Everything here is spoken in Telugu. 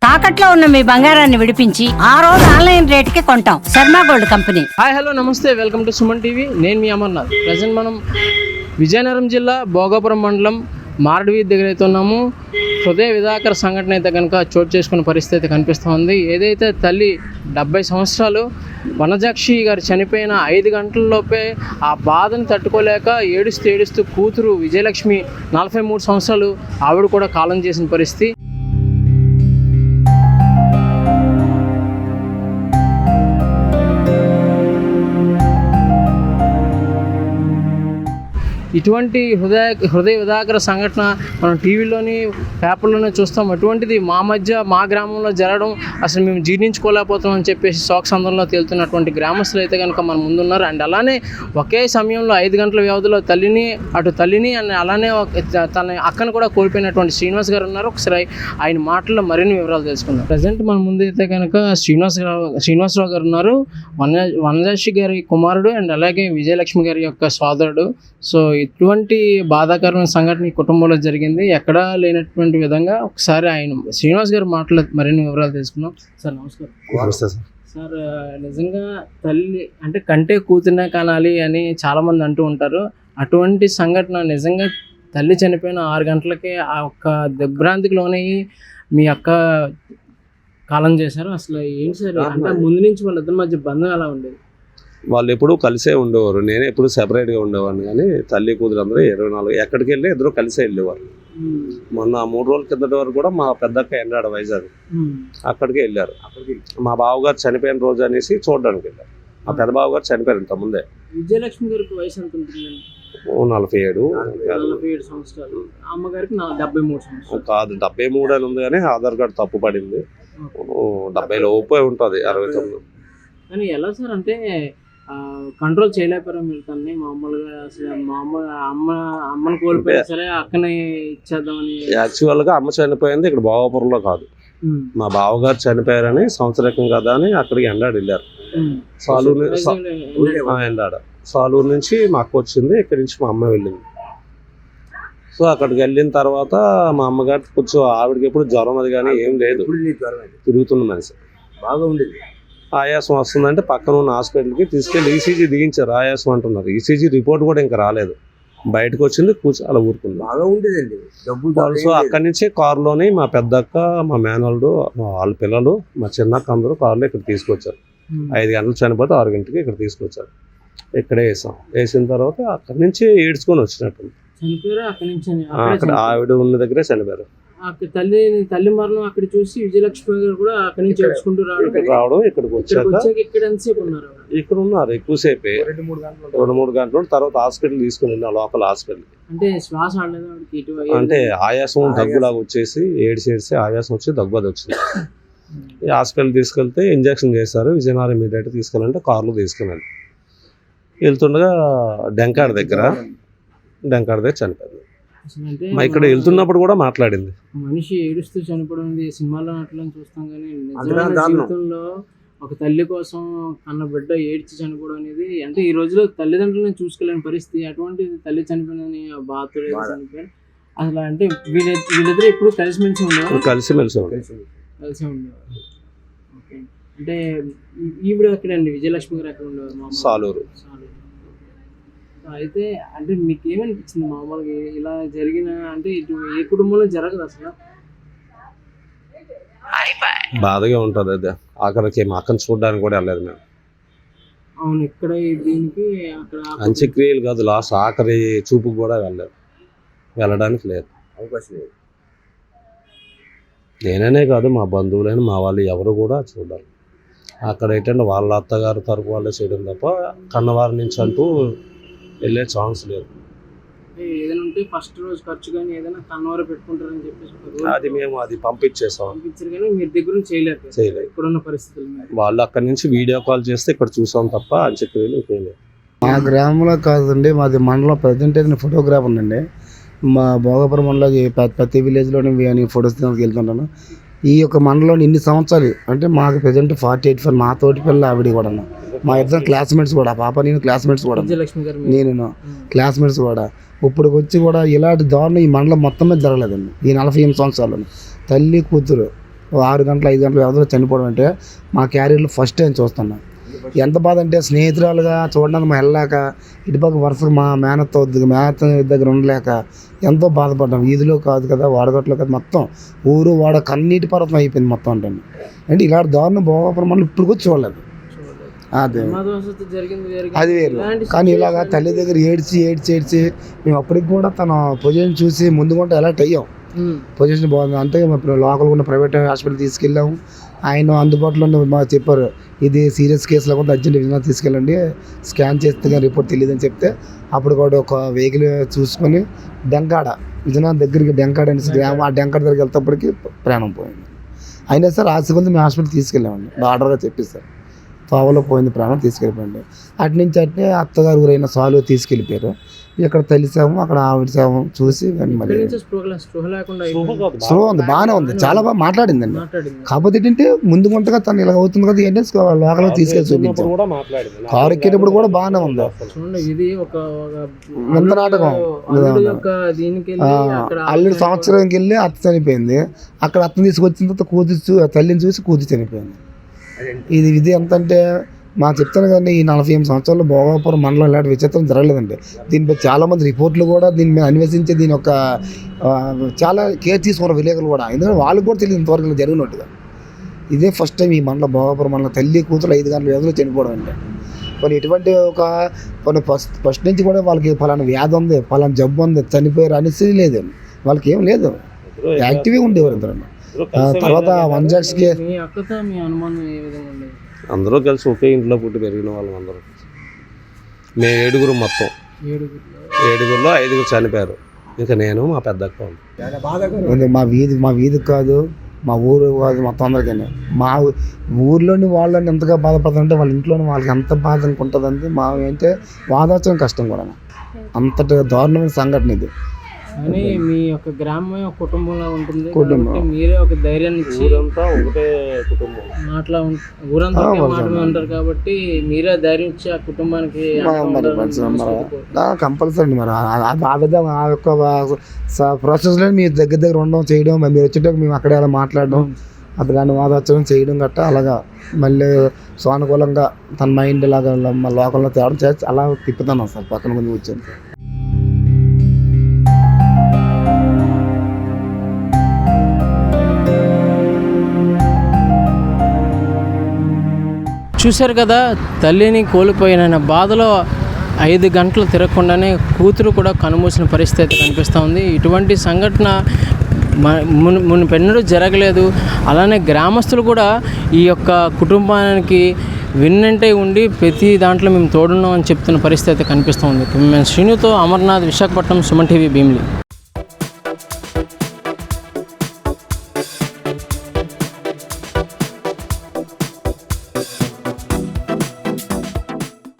తాకట్లో ఉన్న మీ బంగారాన్ని విడిపించి ఆ రోజు ఆన్లైన్ రేటుకి కొంటాం. Sharma gold company. Hi hello నమస్తే, వెల్కమ్ టు సుమన్ టీవీ. నేను మీ అమర్నాథ్. ప్రజెంట్ మనం విజయనగరం జిల్లా భోగాపురం మండలం మారడవీధి దగ్గర అయితే ఉన్నాము. హృదయ విధాకర సంఘటన అయితే కనుక చోటు చేసుకున్న పరిస్థితి అయితే కనిపిస్తూ ఉంది. ఏదైతే తల్లి 70 సంవత్సరాలు వనజాక్షి గారు చనిపోయిన 5 గంటలలోపే ఆ బాధను తట్టుకోలేక ఏడుస్తూ కూతురు విజయలక్ష్మి 43 సంవత్సరాలు ఆవిడ కూడా కాలం చేసిన పరిస్థితి. ఇటువంటి హృదయ విధాకర సంఘటన మనం టీవీలోని పేపర్లోనే చూస్తాం. అటువంటిది మా గ్రామంలో జరగడం అసలు మేము జీర్ణించుకోలేకపోతాం అని చెప్పేసి శోకసంద్రంలో తేలుతున్నటువంటి గ్రామస్తులు అయితే కనుక మన ముందున్నారు. అండ్ అలానే ఒకే సమయంలో 5 గంటల వ్యవధిలో తల్లిని అండ్ అలానే తన అక్కను కూడా కోల్పోయినటువంటి శ్రీనివాస్ గారు ఉన్నారు. ఒకసారి ఆయన మాటల్లో మరిన్ని వివరాలు తెలుసుకుందాం. ప్రజెంట్ మన ముందు అయితే కనుక శ్రీనివాసరావు గారు ఉన్నారు. వనజాక్షి గారి కుమారుడు అండ్ అలాగే విజయలక్ష్మి గారి యొక్క సోదరుడు. సో ఇటువంటి బాధాకరమైన సంఘటన ఈ కుటుంబంలో జరిగింది. ఎక్కడా లేనటువంటి విధంగా ఒకసారి ఆయన శ్రీనివాస్ గారు మాటలు మరిన్ని వివరాలు తెలుసుకున్నాం. సార్ నమస్కారం. సార్, నిజంగా తల్లి అంటే కంటే కూతురునే కానాలి అని చాలామంది అంటూ ఉంటారు. అటువంటి సంఘటన నిజంగా తల్లి చనిపోయిన 6 గంటలకే ఆ ఒక్క దిగ్భ్రాంతికి లోనయ్యి మీ అక్క కాలం చేశారు. అసలు ఏంటి సార్, అంటే ముందు నుంచి వాళ్ళిద్దరి మధ్య బంధం ఎలా ఉండేది? వాళ్ళు ఎప్పుడు కలిసే ఉండేవారు. నేనే ఎప్పుడు సెపరేట్గా ఉండేవాడిని. కానీ తల్లి కూతురు అందరూ 24 ఎక్కడికి వెళ్ళి ఇద్దరు కలిసే వెళ్ళేవారు. మొన్న 3 రోజుల కిందటి వరకు కూడా మా పెద్దక్క ఎండాడ వైజాగ్ అక్కడికి వెళ్ళారు. మా బావగారు చనిపోయిన రోజు అనేసి చూడడానికి వెళ్ళారు. మా పెద్ద బావగారు చనిపోయారు ఇంత ముందే. విజయలక్ష్మి గారికి వయసు ఎంత ఉంటుంది? 47 సంవత్సరాలు. అమ్మగారికి 73 సంవత్సరాలు. కాదు, 73 అని ఉంది కానీ ఆధార్ కార్డు తప్పు పడింది. 70 లోపే ఉంటుంది, 69. కానీ ఎలా సార్, అంటే కంట్రోల్ చేయలేకపోయారా మీరు తనని? మామూలుగా అసలు అమ్మని కోల్పోయినా సరే అక్కనే ఇచ్చేద్దామని. యాక్చువల్గా అమ్మ చనిపోయింది ఇక్కడ భోగాపురంలో కాదు. మా బావగారు చనిపోయారని సంవత్సరకం కదా అని అక్కడికి ఎండాడు వెళ్ళారు. ఎండాడ సాలూరు నుంచి మా అక్క వచ్చింది, ఇక్కడి నుంచి మా అమ్మ వెళ్ళింది. సో అక్కడికి వెళ్ళిన తర్వాత మా అమ్మగారికి కొంచెం ఆవిడకి ఎప్పుడు జ్వరం అది కానీ ఏం లేదు, తిరుగుతున్న మనిషి బాగా ఉండేది. ఆయాసం వస్తుందంటే పక్కన ఉన్న హాస్పిటల్కి తీసుకెళ్ళి ఈసీజీ దిగించారు. ఆయాసం అంటున్నారు. ఈసీజీ రిపోర్ట్ కూడా ఇంకా రాలేదు. బయటకు వచ్చింది, కూర్చో అలా ఊరుకుంది. బాగా ఉండేదండి. సో అక్కడి నుంచి కారులోని మా పెద్దక్క, మా మేనల్లుడు, వాళ్ళ పిల్లలు, మా చిన్నక్క అందరూ కారులో ఇక్కడ తీసుకొచ్చారు. 5 గంటలు చనిపోతే 6 గంటలకి ఇక్కడ తీసుకొచ్చారు. ఇక్కడే వేసిన తర్వాత అక్కడి నుంచి ఏడ్చుకొని వచ్చినట్టు. అక్కడ ఆవిడ ఉన్న దగ్గరే చనిపోయారు. తల్లి మరణం అక్కడ చూసి విజయలక్ష్మి గారు కూడా అక్కడి నుంచి ఏడ్చుకుంటూ రావడం. ఇక్కడికి వచ్చాక ఇక్కడ ఉన్నారు ఎక్కువసేపే, 2-3 గంటలు. తర్వాత హాస్పిటల్ తీసుకుని వెళ్ళిన లోకల్ హాస్పిటల్. అంటే శ్వాస అంటే ఆయాసం దగ్గులాగా వచ్చేసి ఏడిసి ఆయాసం వచ్చి దగ్గు అది వచ్చింది. ఈ హాస్పిటల్ తీసుకెళ్తే ఇంజక్షన్ చేశారు. విజయనగరం ఇమీడియట్ తీసుకెళ్ళంటే కార్లో తీసుకెళ్ళాలి. వెళ్తుండగా డెంకాడ దగ్గర చనిపోయింది. మా ఇక్కడ వెళ్తున్నప్పుడు కూడా మాట్లాడింది. మనిషి ఏడుస్తూ చనిపోవడం సినిమాలో అట్లా చూస్తాం, కానీ జీవితంలో ఒక తల్లి కోసం కన్న బిడ్డ ఏడ్చి చనిపోవడం అనేది, అంటే ఈ రోజులో తల్లిదండ్రులను చూసుకోలేని పరిస్థితి. అటువంటి తల్లి చనిపోయినని బాధ చనిపోయారు. అసలు అంటే వీళ్ళిద్దరు ఎప్పుడు కలిసిమెలిసి ఉండేవారు. కలిసిమెలిసి ఉండేవారు. ఓకే, అంటే ఈవిడ ఎక్కడండి? విజయలక్ష్మి గారు ఎక్కడ ఉండేవారు? సాలూరు. అయితే అంటే మీకు ఏమనిపించింది మామూలుగా ఇలా జరిగిన, అంటే ఇటు ఏ కుటుంబంలో జరగదు అసలు? బాధగా ఉంటుంది. అదే అక్కడికి మా అక్కను చూడడానికి కూడా వెళ్ళలేదు మేము. అవును, ఇక్కడ దీనికి అక్కడ అంత్యక్రియలు కాదు, లాస్ట్ ఆఖరి చూపుకు కూడా వెళ్ళడానికి లేదు, అవకాశం లేదు. నేననే కాదు, మా బంధువులైన మా వాళ్ళు ఎవరు కూడా చూడాలి. అక్కడ ఏంటంటే వాళ్ళ అత్తగారు తరపు వాళ్ళే చేయడం తప్ప కన్నవారి నుంచి అంటూ వెళ్ళే ఛాన్స్ లేదు. ఏదైనా ఉంటే ఫస్ట్ రోజు ఖర్చు కానీ ఏదైనా కన్నవారు పెట్టుకుంటారని చెప్పేసి అది మేము పంపించారు, కానీ మీరు దగ్గర నుంచి చేయలేదు ఇక్కడున్న పరిస్థితులు. వాళ్ళు అక్కడి నుంచి వీడియో కాల్ చేస్తే ఇక్కడ చూసాం తప్ప అంత్యక్రియలు చేయలేదు. మా గ్రామంలో కాదండి, మాది మండలం. ప్రజెంట్ అయితే ఫోటోగ్రాఫర్ అండి. మా భోగాపురం మండలం ప్రతి విలేజ్లోనే ఫొటోస్ వెళ్తుంటాను. ఈ యొక్క మండలంలో ఇన్ని సంవత్సరాలు అంటే మాకు ప్రజెంట్ 48 మా తోటి పిల్ల ఆవిడ కూడా, మా ఇద్దరు క్లాస్మేట్స్ కూడా, పాప నేను క్లాస్మేట్స్ కూడా, నేను క్లాస్మేట్స్ కూడా. ఇప్పుడు వచ్చి కూడా ఇలాంటి దారుణం ఈ మండలం మొత్తం మీద జరగలేదండి. ఈ 48 సంవత్సరాలు తల్లి కూతురు 6 గంటలు 5 గంటల వ్యవధిలో చనిపోవడం అంటే మా క్యారియర్లో ఫస్ట్ టైం చూస్తున్నాం. ఎంత బాధ అంటే స్నేహితురాలుగా చూడడానికి మా వెళ్ళాక ఇటుపక్క వరుసగా మా మేనత్త దగ్గర ఉండలేక ఎంతో బాధపడ్డాం. వీధిలో కాదు కదా, వాడగట్లో కాదు, మొత్తం ఊరు వాడ కన్నీటి పర్వతం అయిపోయింది మొత్తం. అంటే ఇలాంటి దారుణం భోగాపురం మనం ఇప్పుడు కూడా చూడలేదు. అదే అది వేరు. కానీ ఇలాగా తల్లి దగ్గర ఏడ్చి మేము అప్పటికి కూడా తన పొజిషన్ చూసి ముందుకుంటే అలర్ట్ అయ్యాం. పొజిషన్ బాగుంది అంటే లోకల్ ఉన్న ప్రైవేట్ హాస్పిటల్ తీసుకెళ్ళాము. ఆయన అందుబాటులో మాకు చెప్పారు, ఇది సీరియస్ కేసులో కూడా అర్జెంట్ విజయనగరం తీసుకెళ్ళండి, స్కాన్ చేస్తే కానీ రిపోర్ట్ తెలియదని చెప్తే అప్పుడు కూడా ఒక వెహికల్ చూసుకొని విజయనగరం దగ్గరికి డెంకాడ అనేసి గ్రామం, ఆ డెంకాడ దగ్గరికి వెళ్తేప్పటికి ప్రాణం పోయింది. అయినా సార్ ఆశకొంది మేము హాస్పిటల్ తీసుకెళ్ళామండి. డాక్టర్గా చెప్పేశారు తోవలో పోయింది ప్రాణం, తీసుకెళ్ళిపోయింది. అటు నుంచి అట్నే అత్తగారు ఊరైన సాలు తీసుకెళ్ళిపోయారు. ఇక్కడ తెలిసాము, అక్కడ ఆవిడసాము చూసి మళ్ళీ స్లో ఉంది, బాగానే ఉంది, చాలా బాగా మాట్లాడిందండి. కాకపోతే ఏంటంటే ముందు కొంతగా తను ఇలా అవుతుంది కదా ఏంటంటే లోకల్గా తీసుకెళ్ళి చూపించాం. కారు ఎక్కేటప్పుడు కూడా బాగానే ఉంది. ముందు నాటకం అల్లుడు సంవత్సరానికి వెళ్ళి అత్త చనిపోయింది. అక్కడ అత్తని తీసుకొచ్చిన తర్వాత తల్లిని చూసి కూతురు చనిపోయింది. ఇది ఎంతంటే మా చెప్తాను కానీ ఈ 48 సంవత్సరాల్లో భోగాపురం మండలం ఇలాంటి విచిత్రం జరగలేదండి. దీనిపై చాలామంది రిపోర్ట్లు కూడా దీని మీద అన్వేషించి దీని యొక్క చాలా కేర్ తీసుకున్న విలేకరులు కూడా, ఎందుకంటే వాళ్ళకి కూడా తెలియదు ఇంతవరకు జరిగినట్టుగా. ఇదే ఫస్ట్ టైం ఈ మండలం భోగాపురం మండలం తల్లి కూతురు 5 గంటల వ్యవధిలో చనిపోవడం అంటే. కొన్ని ఎటువంటి కొన్ని ఫస్ట్ నుంచి కూడా వాళ్ళకి ఫలానా వ్యాధి ఉంది, ఫలానా జబ్బు ఉంది, చనిపోయారు అనేసి లేదు, వాళ్ళకి ఏం లేదు, యాక్టివ్గా ఉండేవారు ఇద్దరు. తర్వాత 1 అందరూ కలిసి ఒకే ఇంట్లో పుట్టి పెరిగిన వాళ్ళం అందరూ. మేము 7 మొత్తం, 7లో 5 చనిపోయారు. ఇంకా నేను మా పెద్దక్క ఉంది. మా వీధికి కాదు, మా ఊరు కాదు, మొత్తం అందరికీ. మా ఊర్లోని వాళ్ళని ఎంతగా బాధపడుతుంటే వాళ్ళ ఇంట్లోని వాళ్ళకి ఎంత బాధ అనుకుంటుందంటే మా అంటే వాదార్చడం కష్టం కూడా. అంతటి దారుణమైన సంఘటన ఇది. కానీ మీ యొక్క గ్రామం ఒక కుటుంబంలో ఉంటుంది కాబట్టి మీరే ఒక ధైర్యాన్ని ఇచ్చి ఒకటే కుటుంబం ఊరంతా ఉంటారు కాబట్టి మీరే ధైర్యం ఇచ్చి ఆ కుటుంబానికి కంపల్సరీ మరి ఆ విధంగా ఆ యొక్క ప్రాసెస్లో మీరు దగ్గర ఉండడం చేయడం, మీరు వచ్చేటప్పుడు మేము అక్కడే అలా మాట్లాడడం, అప్పుడు దాన్ని వాదార్చడం చేయడం గట్టా అలాగా మళ్ళీ సానుకూలంగా తన మైండ్ ఇలాగా లోకల్లో తేవడం చేసి అలా తిప్పుతాను సార్ పక్కన ముందు వచ్చాను. చూశారు కదా, తల్లిని కోల్పోయిన బాధలో 5 గంటలు తిరగకుండానే కూతురు కూడా కనుమూసిన పరిస్థితి అయితే కనిపిస్తూ ఉంది. ఇటువంటి సంఘటన మునుపెన్నడూ జరగలేదు. అలానే గ్రామస్తులు కూడా ఈ యొక్క కుటుంబానికి విన్నంటే ఉండి ప్రతి దాంట్లో మేము తోడున్నామని చెప్తున్న పరిస్థితి అయితే కనిపిస్తూ ఉంది. మేము శ్రీనుతో అమర్నాథ్, విశాఖపట్నం, సుమన్ టీవీ, భీమిలి.